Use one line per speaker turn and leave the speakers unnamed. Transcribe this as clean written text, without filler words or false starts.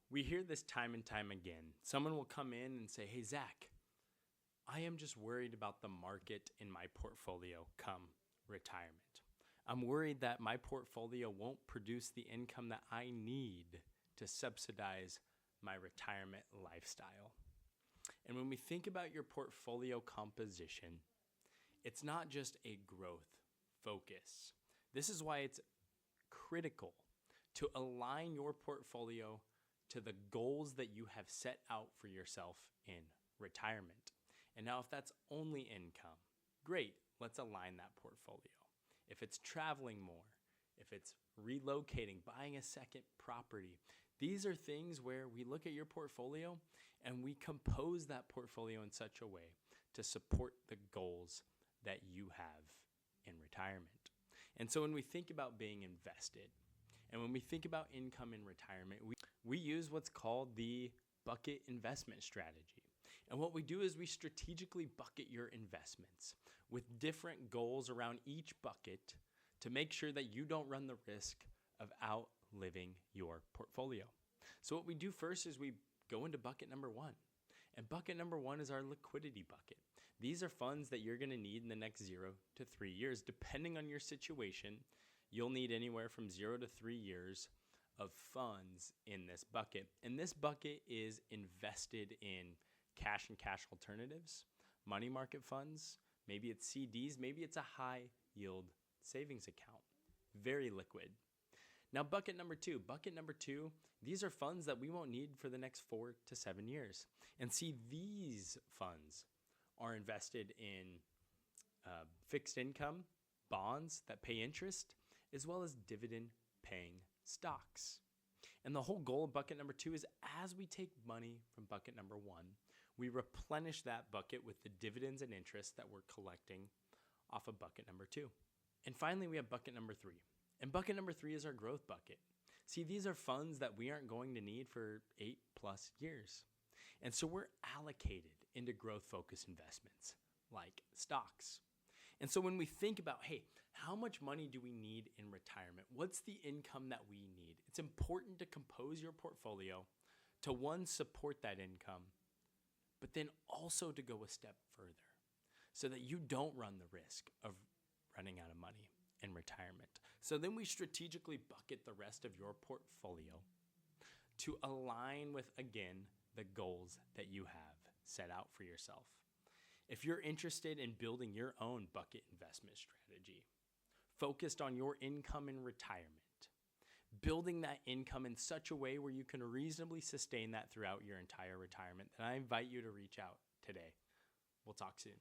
We hear this time and time again. Someone will come in and say, "Hey, Zach, I am just worried about the market in my portfolio come retirement. I'm worried that my portfolio won't produce the income that I need to subsidize my retirement lifestyle." And when we think about your portfolio composition, it's not just a growth focus. This is why it's critical to align your portfolio to the goals that you have set out for yourself in retirement. And now, if that's only income, great, let's align that portfolio. If it's traveling more, if it's relocating, buying a second property, these are things where we look at your portfolio and we compose that portfolio in such a way to support the goals that you have in retirement. And so when we think about being invested and when we think about income in retirement, we use what's called the bucket investment strategy. And what we do is we strategically bucket your investments with different goals around each bucket to make sure that you don't run the risk of outliving your portfolio. So what we do first is we go into bucket number one. And bucket number one is our liquidity bucket. These are funds that you're going to need in the next 0 to 3 years. Depending on your situation, you'll need anywhere from 0 to 3 years of funds in this bucket. And this bucket is invested in cash and cash alternatives, money market funds, maybe it's CDs, maybe it's a high yield savings account. Very liquid. Now, bucket number two, these are funds that we won't need for the next 4 to 7 years. And see, these funds are invested in fixed income, bonds that pay interest, as well as dividend paying stocks. And the whole goal of bucket number two is as we take money from bucket number one, we replenish that bucket with the dividends and interest that we're collecting off of bucket number two. And finally, we have bucket number three. And bucket number three is our growth bucket. See, these are funds that we aren't going to need for 8+ years. And so we're allocated into growth-focused investments like stocks. And so when we think about, hey, how much money do we need in retirement? What's the income that we need? It's important to compose your portfolio to, one, support that income, but then also to go a step further so that you don't run the risk of running out of money in retirement. So then we strategically bucket the rest of your portfolio to align with, again, the goals that you have set out for yourself. If you're interested in building your own bucket investment strategy, focused on your income in retirement, building that income in such a way where you can reasonably sustain that throughout your entire retirement, then I invite you to reach out today. We'll talk soon.